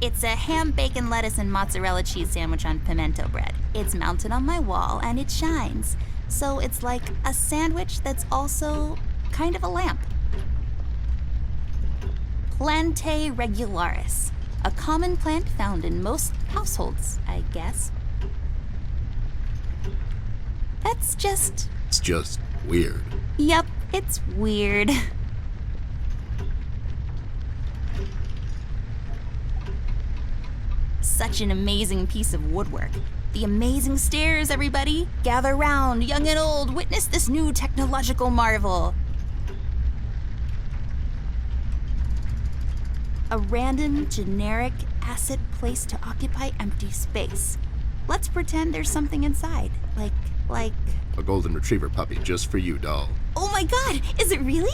It's a ham, bacon, lettuce, and mozzarella cheese sandwich on pimento bread. It's mounted on my wall and it shines. So it's like a sandwich that's also kind of a lamp. Plantae regularis. A common plant found in most households, I guess. That's just... It's just weird. Yep, it's weird. Such an amazing piece of woodwork. The amazing stairs, everybody. Gather round, young and old, witness this new technological marvel. A random, generic asset placed to occupy empty space. Let's pretend there's something inside, like... A golden retriever puppy just for you, doll. Oh my god, is it really?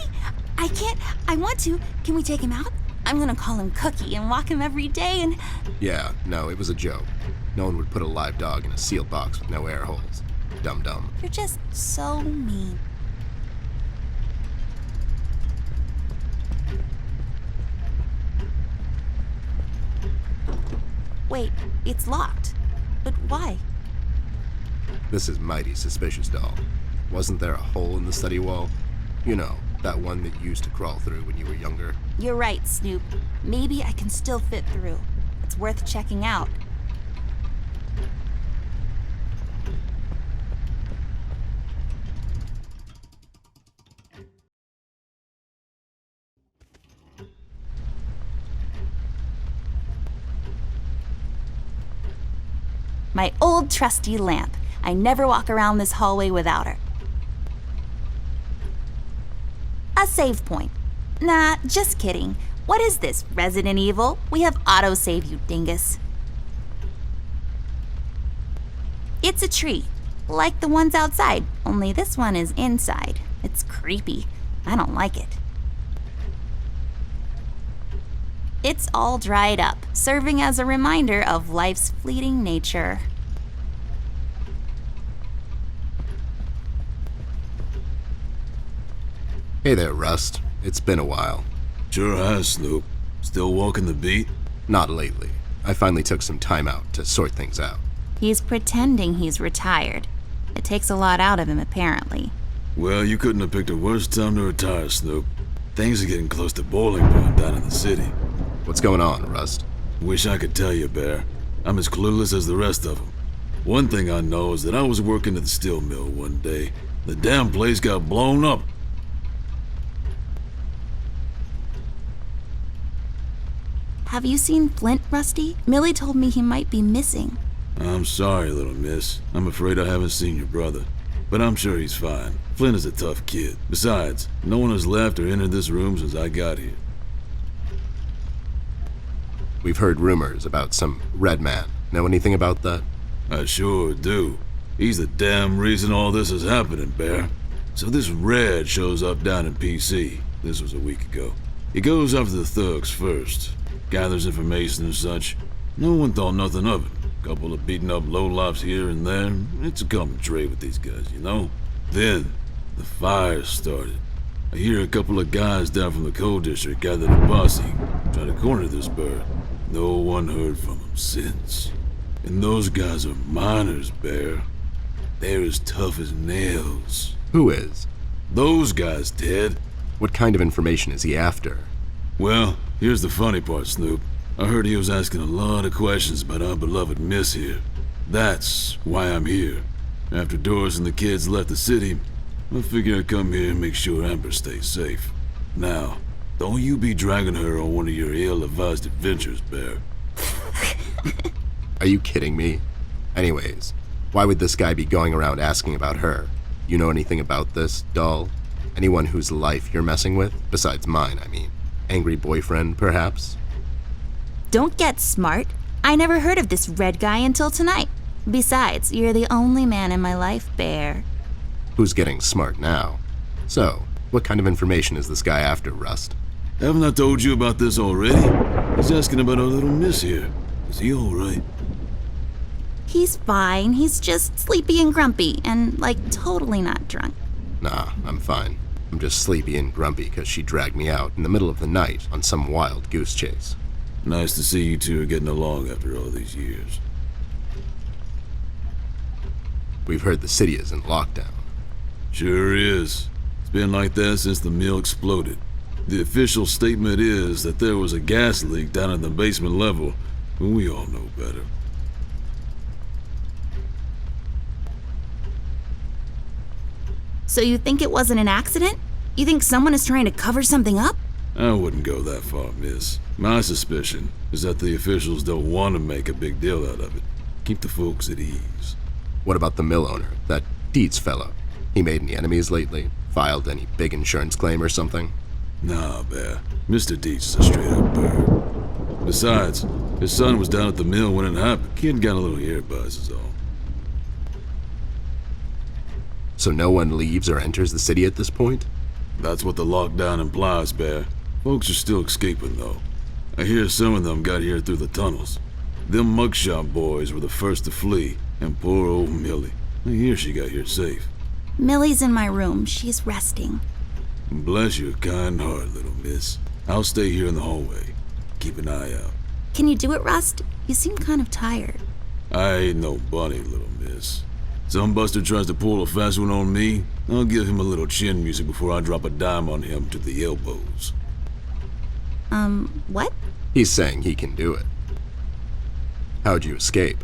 I want to. Can we take him out? I'm gonna call him Cookie and walk him every day and... Yeah, no, it was a joke. No one would put a live dog in a sealed box with no air holes. Dum-dum. You're just so mean. Wait, it's locked. But why? This is mighty suspicious, doll. Wasn't there a hole in the study wall? You know, that one that you used to crawl through when you were younger. You're right, Snoop. Maybe I can still fit through. It's worth checking out. My old trusty lamp. I never walk around this hallway without her. A save point. Nah, just kidding. What is this, Resident Evil? We have autosave, you dingus. It's a tree, like the ones outside, only this one is inside. It's creepy. I don't like it. It's all dried up, serving as a reminder of life's fleeting nature. Hey there, Rust. It's been a while. Sure has, Snoop. Still walking the beat? Not lately. I finally took some time out to sort things out. He's pretending he's retired. It takes a lot out of him, apparently. Well, you couldn't have picked a worse time to retire, Snoop. Things are getting close to boiling point down in the city. What's going on, Rust? Wish I could tell you, Bear. I'm as clueless as the rest of them. One thing I know is that I was working at the steel mill one day. The damn place got blown up. Have you seen Flint, Rusty? Millie told me he might be missing. I'm sorry, little miss. I'm afraid I haven't seen your brother. But I'm sure he's fine. Flint is a tough kid. Besides, no one has left or entered this room since I got here. We've heard rumors about some Red Man. Know anything about that? I sure do. He's the damn reason all this is happening, Bear. So this Red shows up down in PC. This was a week ago. He goes after the thugs first. Gathers information and such. No one thought nothing of it. Couple of beaten up lowlifes here and there. It's a common trait with these guys, you know? Then, the fire started. I hear a couple of guys down from the coal district gathered a posse, try to corner this bird. No one heard from them since. And those guys are miners, Bear. They're as tough as nails. Who is? Those guys, Ted. What kind of information is he after? Well, here's the funny part, Snoop. I heard he was asking a lot of questions about our beloved Miss here. That's why I'm here. After Doris and the kids left the city, I figured I'd come here and make sure Amber stays safe. Now, don't you be dragging her on one of your ill-advised adventures, Bear. Are you kidding me? Anyways, why would this guy be going around asking about her? You know anything about this, doll? Anyone whose life you're messing with? Besides mine, I mean. Angry boyfriend, perhaps? Don't get smart. I never heard of this Red guy until tonight. Besides, you're the only man in my life, Bear. Who's getting smart now? So, what kind of information is this guy after, Rust? Haven't I told you about this already? He's asking about our little Miss here. Is he alright? He's fine. He's just sleepy and grumpy and, like, totally not drunk. Nah, I'm fine. I'm just sleepy and grumpy because she dragged me out in the middle of the night on some wild goose chase. Nice to see you two are getting along after all these years. We've heard the city is in lockdown. Sure is. It's been like that since the mill exploded. The official statement is that there was a gas leak down in the basement level, but we all know better. So you think it wasn't an accident? You think someone is trying to cover something up? I wouldn't go that far, miss. My suspicion is that the officials don't want to make a big deal out of it. Keep the folks at ease. What about the mill owner, that Dietz fellow? He made any enemies lately? Filed any big insurance claim or something? Nah, Bear. Mr. Dietz is a straight-up bird. Besides, his son was down at the mill when it happened. Kid got a little ear buzz is all. So no one leaves or enters the city at this point? That's what the lockdown implies, Bear. Folks are still escaping, though. I hear some of them got here through the tunnels. Them mugshot boys were the first to flee, and poor old Millie. I hear she got here safe. Millie's in my room. She's resting. Bless your kind heart, little miss. I'll stay here in the hallway. Keep an eye out. Can you do it, Rust? You seem kind of tired. I ain't no bunny, little miss. Some buster tries to pull a fast one on me, I'll give him a little chin music before I drop a dime on him to the elbows. What? He's saying he can do it. How'd you escape?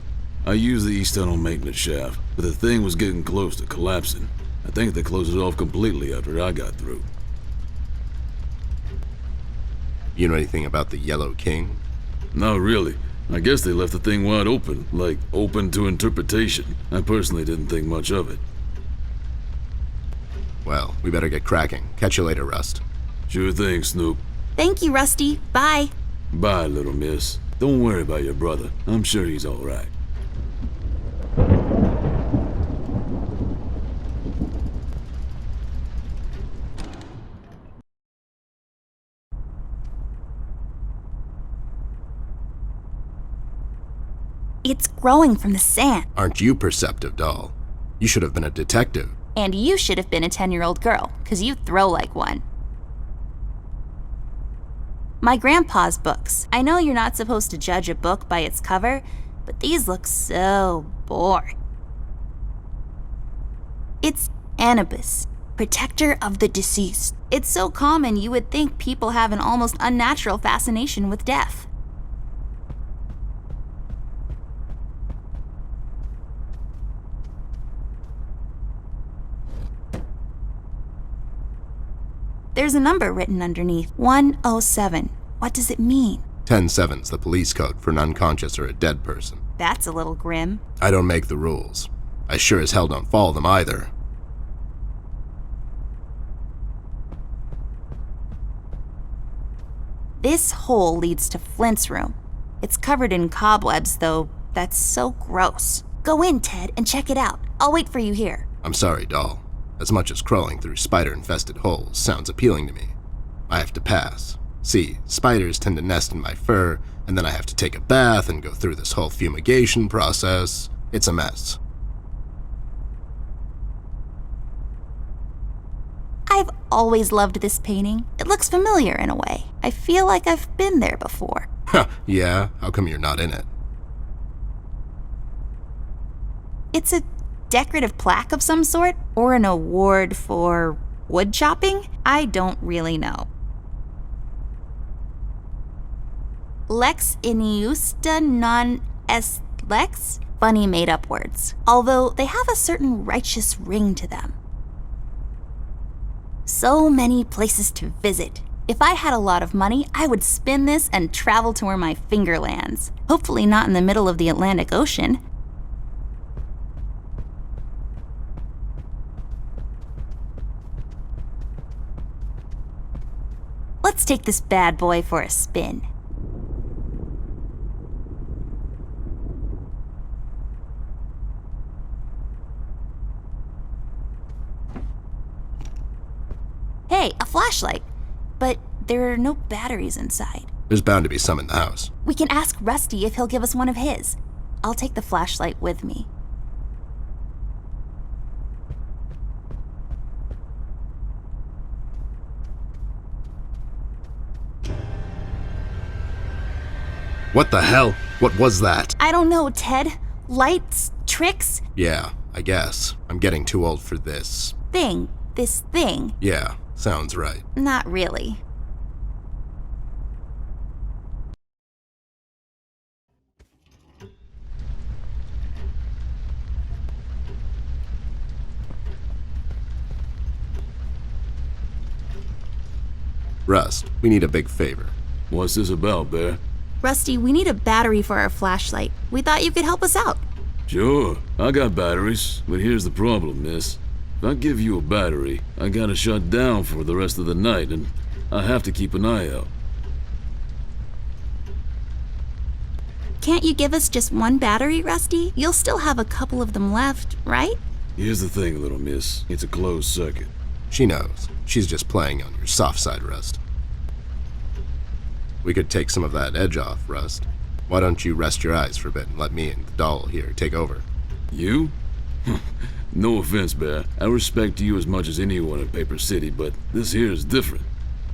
I used the east tunnel maintenance shaft, but the thing was getting close to collapsing. I think they closed it off completely after I got through. You know anything about the Yellow King? Not really. I guess they left the thing wide open, like open to interpretation. I personally didn't think much of it. Well, we better get cracking. Catch you later, Rust. Sure thing, Snoop. Thank you, Rusty. Bye. Bye, little miss. Don't worry about your brother. I'm sure he's all right. It's growing from the sand. Aren't you perceptive, doll? You should have been a detective. And you should have been a 10-year-old girl, 'cause you throw like one. My grandpa's books. I know you're not supposed to judge a book by its cover, but these look so boring. It's Anubis, protector of the deceased. It's so common you would think people have an almost unnatural fascination with death. There's a number written underneath, 107. What does it mean? 10-7's the police code for an unconscious or a dead person. That's a little grim. I don't make the rules. I sure as hell don't follow them either. This hole leads to Flint's room. It's covered in cobwebs, though. That's so gross. Go in, Ted, and check it out. I'll wait for you here. I'm sorry, doll. As much as crawling through spider-infested holes sounds appealing to me, I have to pass. See, spiders tend to nest in my fur, and then I have to take a bath and go through this whole fumigation process. It's a mess. I've always loved this painting. It looks familiar in a way. I feel like I've been there before. Huh, yeah? How come you're not in it? It's a decorative plaque of some sort, or an award for wood chopping? I don't really know. Lex iniusta non est lex? Funny made-up words, although they have a certain righteous ring to them. So many places to visit. If I had a lot of money, I would spin this and travel to where my finger lands. Hopefully not in the middle of the Atlantic Ocean. Let's take this bad boy for a spin. Hey, a flashlight. But there are no batteries inside. There's bound to be some in the house. We can ask Rusty if he'll give us one of his. I'll take the flashlight with me. What the hell? What was that? I don't know, Ted. Lights? Tricks? Yeah, I guess. I'm getting too old for this. This thing. Yeah, sounds right. Not really. Rust, we need a big favor. What's this about, Bear? Rusty, we need a battery for our flashlight. We thought you could help us out. Sure, I got batteries, but here's the problem, miss. If I give you a battery, I gotta shut down for the rest of the night, and I have to keep an eye out. Can't you give us just one battery, Rusty? You'll still have a couple of them left, right? Here's the thing, little miss. It's a closed circuit. She knows. She's just playing on your soft side, Rust. We could take some of that edge off, Rust. Why don't you rest your eyes for a bit and let me and the doll here take over? You? No offense, Bear. I respect you as much as anyone in Paper City, but this here is different.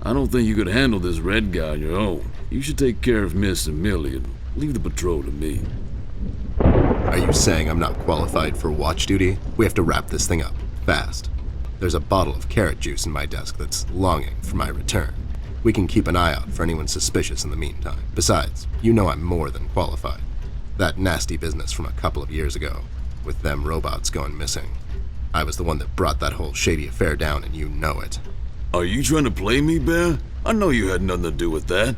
I don't think you could handle this red guy on your own. You should take care of Miss and Millie and leave the patrol to me. Are you saying I'm not qualified for watch duty? We have to wrap this thing up, fast. There's a bottle of carrot juice in my desk that's longing for my return. We can keep an eye out for anyone suspicious in the meantime. Besides, you know I'm more than qualified. That nasty business from a couple of years ago, with them robots going missing. I was the one that brought that whole shady affair down, and you know it. Are you trying to play me, Bear? I know you had nothing to do with that.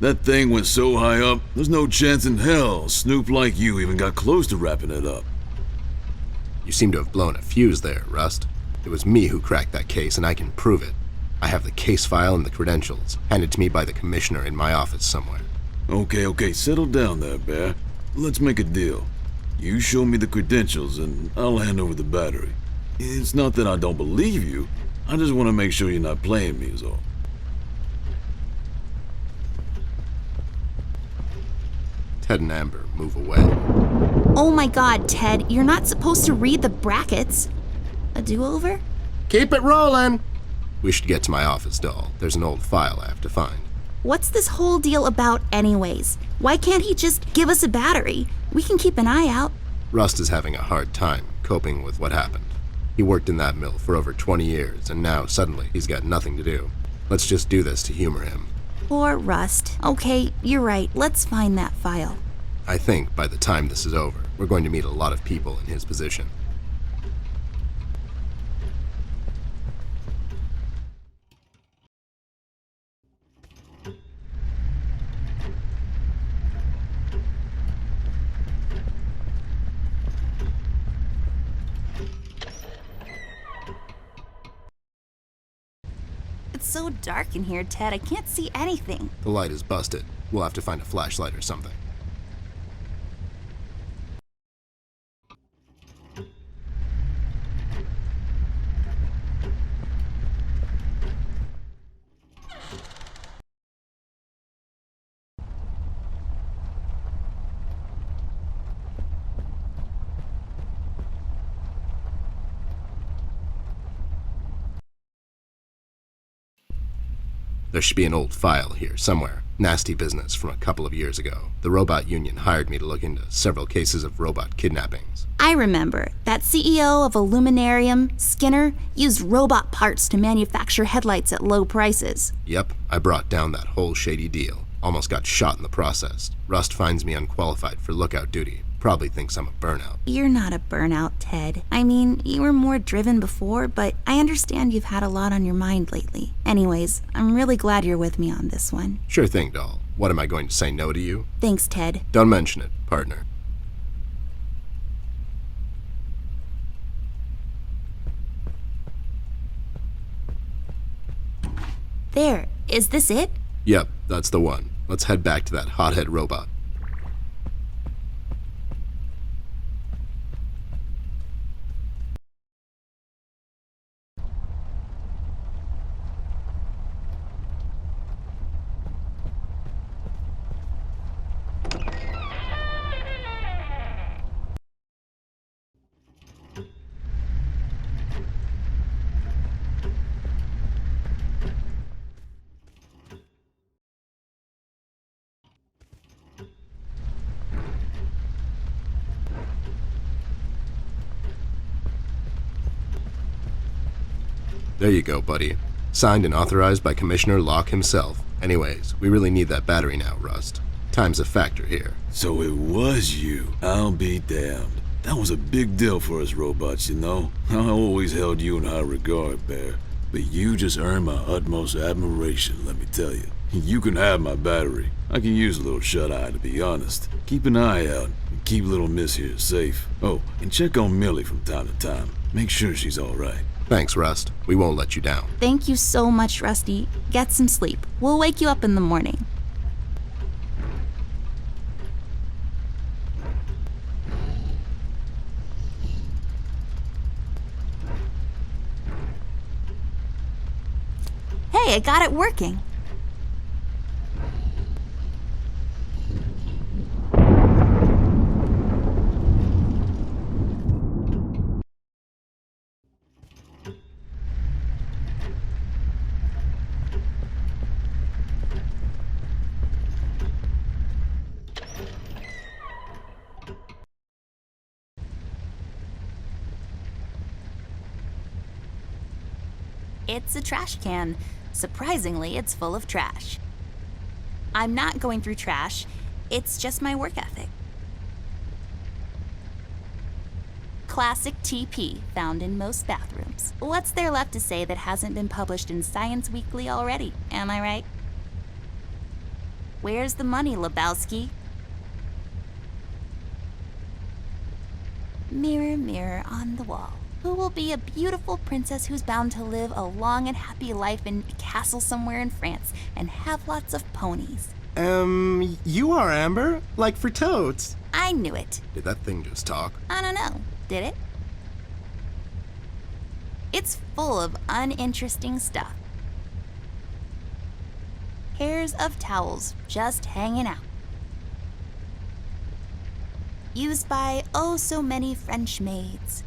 That thing went so high up, there's no chance in hell Snoop like you even got close to wrapping it up. You seem to have blown a fuse there, Rust. It was me who cracked that case, and I can prove it. I have the case file and the credentials, handed to me by the commissioner in my office somewhere. Okay, settle down there, Bear. Let's make a deal. You show me the credentials, and I'll hand over the battery. It's not that I don't believe you. I just want to make sure you're not playing me is all. Ted and Amber move away. Oh my god, Ted, you're not supposed to read the brackets. A do-over? Keep it rolling! We should get to my office, doll. There's an old file I have to find. What's this whole deal about anyways? Why can't he just give us a battery? We can keep an eye out. Rust is having a hard time coping with what happened. He worked in that mill for over 20 years, and now suddenly he's got nothing to do. Let's just do this to humor him. Poor Rust. Okay, you're right. Let's find that file. I think by the time this is over, we're going to meet a lot of people in his position. It's so dark in here, Ted. I can't see anything. The light is busted. We'll have to find a flashlight or something. There should be an old file here somewhere. Nasty business from a couple of years ago. The Robot Union hired me to look into several cases of robot kidnappings. I remember. That CEO of Illuminarium, Skinner, used robot parts to manufacture headlights at low prices. Yep, I brought down that whole shady deal. Almost got shot in the process. Rust finds me unqualified for lookout duty. Probably thinks I'm a burnout. You're not a burnout, Ted. I mean, you were more driven before, but I understand you've had a lot on your mind lately. Anyways, I'm really glad you're with me on this one. Sure thing, doll. What, am I going to say no to you? Thanks, Ted. Don't mention it, partner. There. Is this it? Yep, that's the one. Let's head back to that hothead robot. There you go, buddy. Signed and authorized by Commissioner Locke himself. Anyways, we really need that battery now, Rust. Time's a factor here. So it was you. I'll be damned. That was a big deal for us robots, you know? I always held you in high regard, Bear. But you just earned my utmost admiration, let me tell you. You can have my battery. I can use a little shut-eye, to be honest. Keep an eye out, and keep little Miss here safe. Oh, and check on Millie from time to time. Make sure she's alright. Thanks, Rust. We won't let you down. Thank you so much, Rusty. Get some sleep. We'll wake you up in the morning. Hey, I got it working. It's a trash can. Surprisingly, it's full of trash. I'm not going through trash. It's just my work ethic. Classic TP found in most bathrooms. What's there left to say that hasn't been published in Science Weekly already? Am I right? Where's the money, Lebowski? Mirror, mirror on the wall. Who will be a beautiful princess who's bound to live a long and happy life in a castle somewhere in France and have lots of ponies? You are, Amber. Like for toads. I knew it. Did that thing just talk? I don't know. Did it? It's full of uninteresting stuff. Pairs of towels just hanging out. Used by oh so many French maids.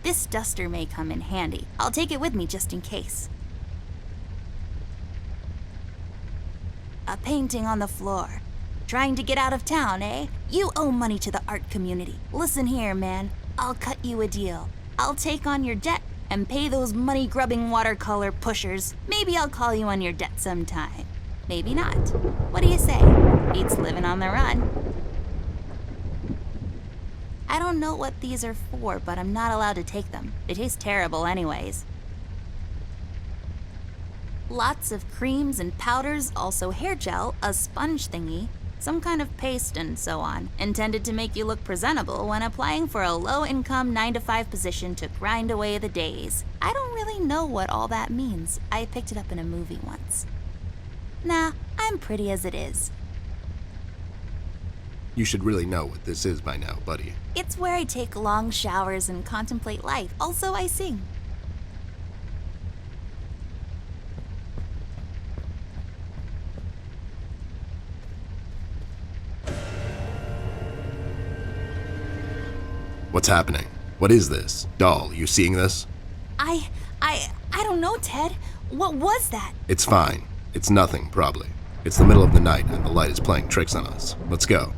This duster may come in handy. I'll take it with me just in case. A painting on the floor. Trying to get out of town, eh? You owe money to the art community. Listen here, man. I'll cut you a deal. I'll take on your debt and pay those money-grubbing watercolor pushers. Maybe I'll call you on your debt sometime. Maybe not. What do you say? Beats living on the run. I don't know what these are for, but I'm not allowed to take them. They taste terrible anyways. Lots of creams and powders, also hair gel, a sponge thingy, some kind of paste and so on, intended to make you look presentable when applying for a low-income 9-to-5 position to grind away the days. I don't really know what all that means. I picked it up in a movie once. Nah, I'm pretty as it is. You should really know what this is by now, buddy. It's where I take long showers and contemplate life. Also, I sing. What's happening? What is this? Doll, you seeing this? I don't know, Ted. What was that? It's fine. It's nothing, probably. It's the middle of the night and the light is playing tricks on us. Let's go.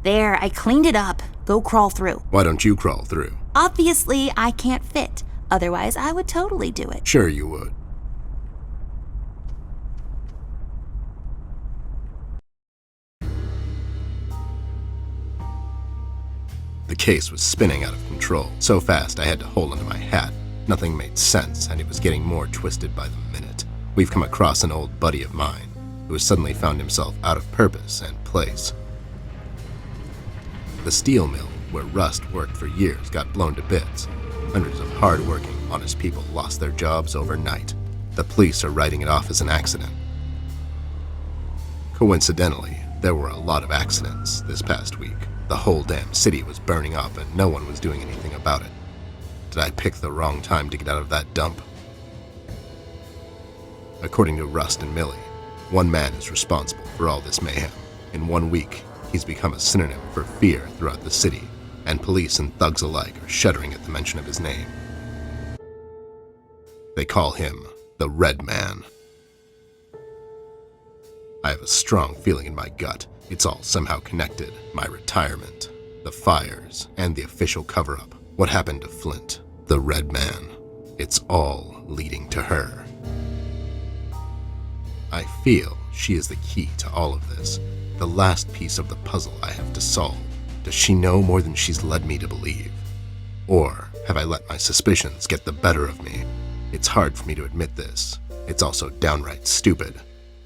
There, I cleaned it up. Go crawl through. Why don't you crawl through? Obviously, I can't fit. Otherwise, I would totally do it. Sure you would. The case was spinning out of control. So fast I had to hold onto my hat. Nothing made sense, and it was getting more twisted by the minute. We've come across an old buddy of mine who has suddenly found himself out of purpose and place. The steel mill where Rust worked for years got blown to bits. Hundreds of hard-working, honest people lost their jobs overnight. The police are writing it off as an accident. Coincidentally, there were a lot of accidents this past week. The whole damn city was burning up and no one was doing anything about it. Did I pick the wrong time to get out of that dump? According to Rust and Millie, one man is responsible for all this mayhem. In 1 week, he's become a synonym for fear throughout the city, and police and thugs alike are shuddering at the mention of his name. They call him the Red Man. I have a strong feeling in my gut it's all somehow connected. My retirement, the fires, and the official cover-up. What happened to Flint, the Red Man? It's all leading to her. I feel she is the key to all of this, the last piece of the puzzle I have to solve. Does she know more than she's led me to believe? Or have I let my suspicions get the better of me? It's hard for me to admit this. It's also downright stupid.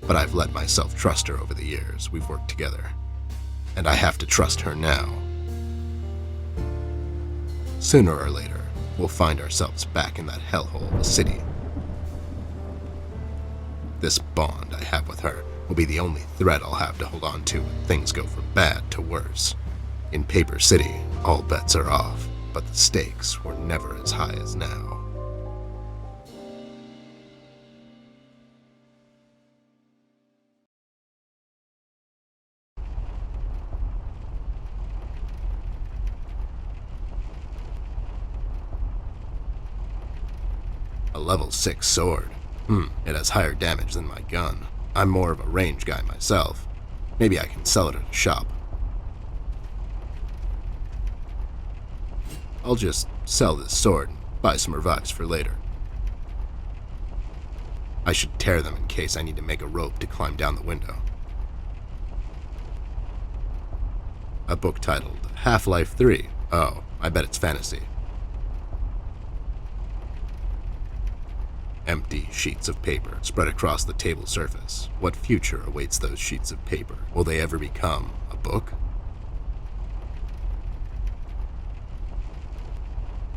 But I've let myself trust her over the years we've worked together. And I have to trust her now. Sooner or later, we'll find ourselves back in that hellhole of a city. This bond I have with her will be the only thread I'll have to hold on to when things go from bad to worse. In Paper City, all bets are off, but the stakes were never as high as now. A level 6 sword. It has higher damage than my gun. I'm more of a range guy myself. Maybe I can sell it at a shop. I'll just sell this sword and buy some revives for later. I should tear them in case I need to make a rope to climb down the window. A book titled Half-Life 3. Oh, I bet it's fantasy. Empty sheets of paper spread across the table surface. What future awaits those sheets of paper? Will they ever become a book?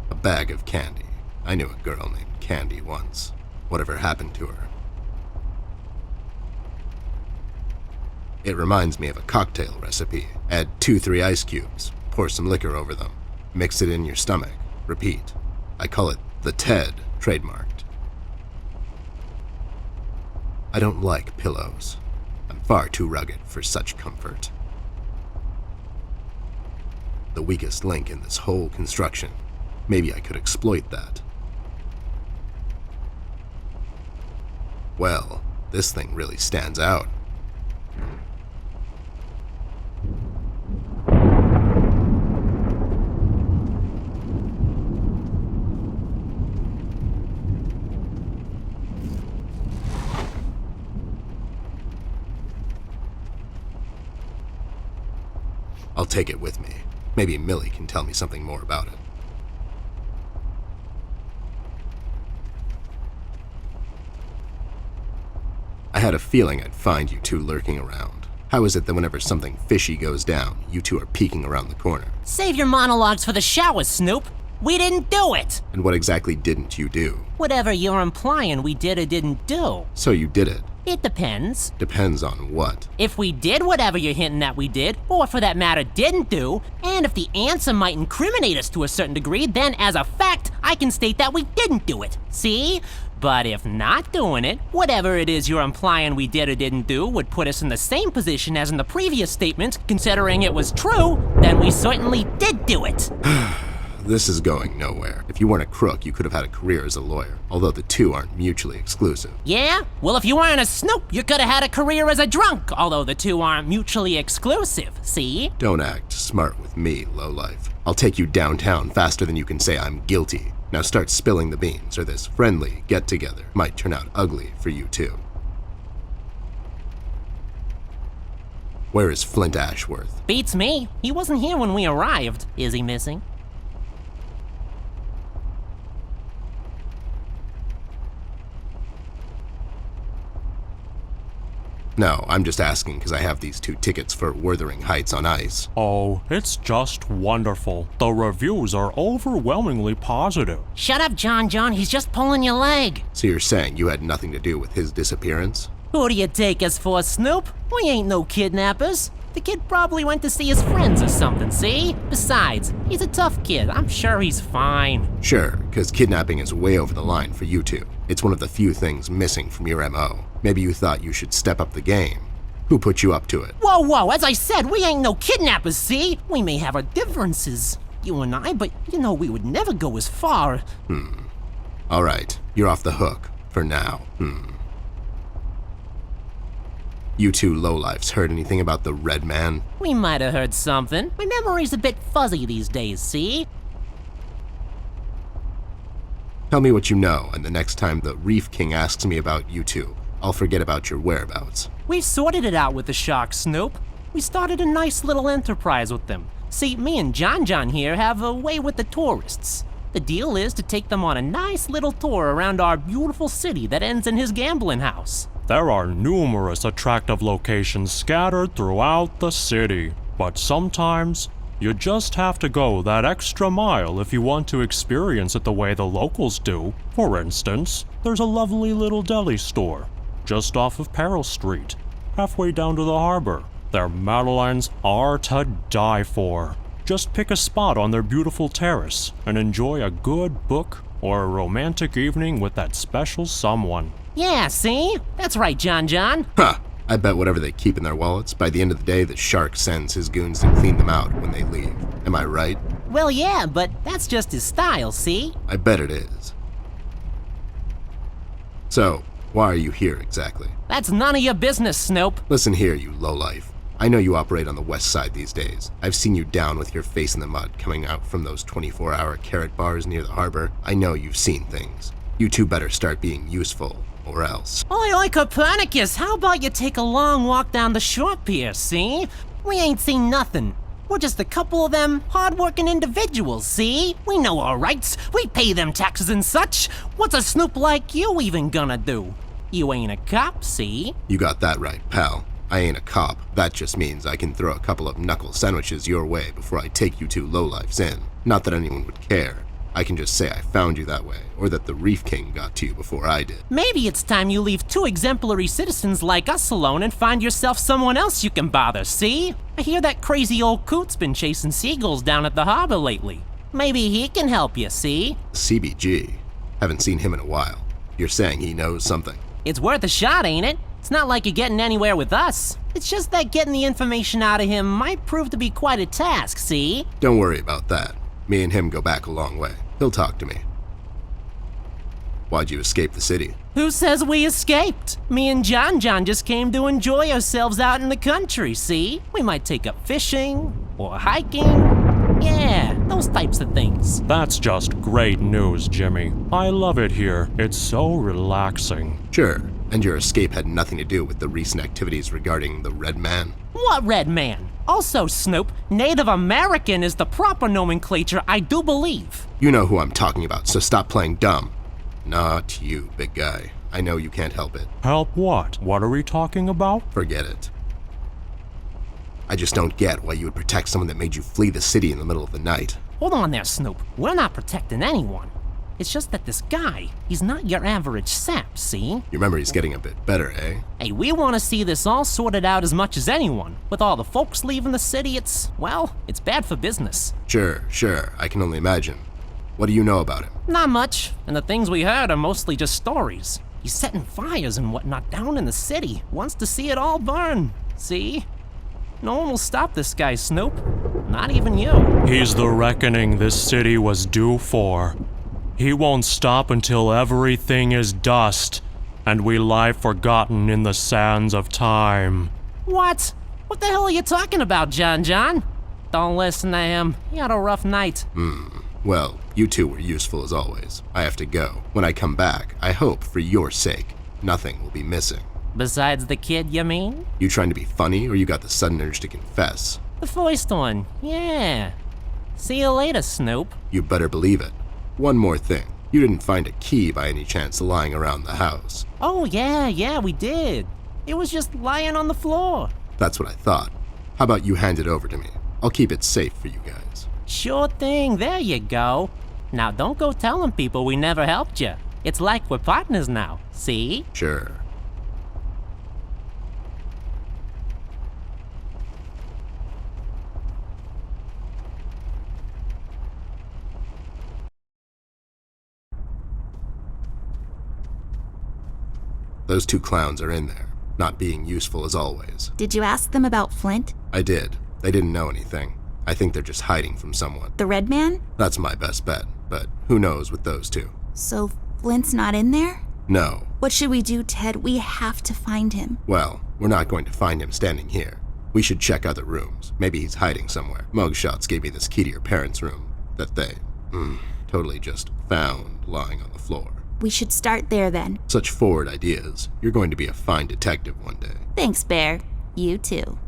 A bag of candy. I knew a girl named Candy once. Whatever happened to her? It reminds me of a cocktail recipe. Add 2-3 ice cubes, pour some liquor over them, mix it in your stomach, repeat. I call it the TED, trademarked. I don't like pillows. I'm far too rugged for such comfort. The weakest link in this whole construction. Maybe I could exploit that. Well, this thing really stands out. I'll take it with me. Maybe Millie can tell me something more about it. I had a feeling I'd find you two lurking around. How is it that whenever something fishy goes down, you two are peeking around the corner? Save your monologues for the shower, Snoop. We didn't do it! And what exactly didn't you do? Whatever you're implying we did or didn't do. So you did it. It depends. Depends on what? If we did whatever you're hinting that we did, or for that matter didn't do, and if the answer might incriminate us to a certain degree, then as a fact, I can state that we didn't do it. See? But if not doing it, whatever it is you're implying we did or didn't do would put us in the same position as in the previous statement, considering it was true, then we certainly did do it. This is going nowhere. If you weren't a crook, you could have had a career as a lawyer, although the two aren't mutually exclusive. Yeah? Well, if you weren't a Snoop, you could have had a career as a drunk, although the two aren't mutually exclusive, see? Don't act smart with me, lowlife. I'll take you downtown faster than you can say I'm guilty. Now start spilling the beans, or this friendly get-together might turn out ugly for you too. Where is Flint Ashworth? Beats me. He wasn't here when we arrived. Is he missing? No, I'm just asking because I have these 2 tickets for Wuthering Heights on ice. Oh, it's just wonderful. The reviews are overwhelmingly positive. Shut up, John. He's just pulling your leg. So you're saying you had nothing to do with his disappearance? Who do you take us for, Snoop? We ain't no kidnappers. The kid probably went to see his friends or something, see? Besides, he's a tough kid. I'm sure he's fine. Sure, because kidnapping is way over the line for you 2. It's one of the few things missing from your MO. Maybe you thought you should step up the game. Who put you up to it? Whoa, as I said, we ain't no kidnappers, see? We may have our differences, you and I, but you know we would never go as far. All right, you're off the hook. For now. You 2 lowlifes heard anything about the Red Man? We might have heard something. My memory's a bit fuzzy these days, see? Tell me what you know, and the next time the Reef King asks me about you 2, I'll forget about your whereabouts. We've sorted it out with the Sharks, Snoop. We started a nice little enterprise with them. See, me and John here have a way with the tourists. The deal is to take them on a nice little tour around our beautiful city that ends in his gambling house. There are numerous attractive locations scattered throughout the city, but sometimes you just have to go that extra mile if you want to experience it the way the locals do. For instance, there's a lovely little deli store just off of Peril Street, halfway down to the harbor. Their madeleines are to die for. Just pick a spot on their beautiful terrace and enjoy a good book or a romantic evening with that special someone. Yeah, see? That's right, John. Huh! I bet whatever they keep in their wallets, by the end of the day, the shark sends his goons to clean them out when they leave. Am I right? Well, yeah, but that's just his style, see? I bet it is. So, why are you here exactly? That's none of your business, Snoop. Listen here, you lowlife. I know you operate on the west side these days. I've seen you down with your face in the mud coming out from those 24-hour carrot bars near the harbor. I know you've seen things. You 2 better start being useful, or else. Oi, Copernicus, how about you take a long walk down the shore pier, see? We ain't seen nothing. We're just a couple of them hard-working individuals, see? We know our rights. We pay them taxes and such. What's a Snoop like you even gonna do? You ain't a cop, see? You got that right, pal. I ain't a cop. That just means I can throw a couple of knuckle sandwiches your way before I take you 2 lowlifes in. Not that anyone would care. I can just say I found you that way, or that the Reef King got to you before I did. Maybe it's time you leave 2 exemplary citizens like us alone and find yourself someone else you can bother, see? I hear that crazy old coot's been chasing seagulls down at the harbor lately. Maybe he can help you, see? CBG. Haven't seen him in a while. You're saying he knows something? It's worth a shot, ain't it? It's not like you're getting anywhere with us. It's just that getting the information out of him might prove to be quite a task, see? Don't worry about that. Me and him go back a long way. He'll talk to me. Why'd you escape the city? Who says we escaped? Me and John just came to enjoy ourselves out in the country, see? We might take up fishing or hiking. Yeah, those types of things. That's just great news, Jimmy. I love it here. It's so relaxing. Sure, and your escape had nothing to do with the recent activities regarding the Red Man? What Red Man? Also, Snoop, Native American is the proper nomenclature, I do believe. You know who I'm talking about, so stop playing dumb. Not you, big guy. I know you can't help it. Help what? What are we talking about? Forget it. I just don't get why you would protect someone that made you flee the city in the middle of the night. Hold on there, Snoop. We're not protecting anyone. It's just that this guy, he's not your average sap, see? Your memory's getting a bit better, eh? Hey, we want to see this all sorted out as much as anyone. With all the folks leaving the city, it's bad for business. Sure, I can only imagine. What do you know about him? Not much, and the things we heard are mostly just stories. He's setting fires and whatnot down in the city, wants to see it all burn, see? No one will stop this guy, Snoop. Not even you. He's the reckoning this city was due for. He won't stop until everything is dust, and we lie forgotten in the sands of time. What? What the hell are you talking about, John? Don't listen to him. He had a rough night. Well, you 2 were useful as always. I have to go. When I come back, I hope, for your sake, nothing will be missing. Besides the kid, you mean? You trying to be funny, or you got the sudden urge to confess? The first one, yeah. See you later, Snoop. You better believe it. One more thing. You didn't find a key by any chance lying around the house. Oh, yeah, we did. It was just lying on the floor. That's what I thought. How about you hand it over to me? I'll keep it safe for you guys. Sure thing, there you go. Now don't go telling people we never helped you. It's like we're partners now, see? Sure. Those two clowns are in there, not being useful as always. Did you ask them about Flint? I did. They didn't know anything. I think they're just hiding from someone. The red man? That's my best bet, but who knows with those two? So Flint's not in there? No. What should we do, Ted? We have to find him. Well, we're not going to find him standing here. We should check other rooms. Maybe he's hiding somewhere. Mugshots gave me this key to your parents' room that they, totally just found lying on the floor. We should start there then. Such forward ideas. You're going to be a fine detective one day. Thanks, Bear. You too.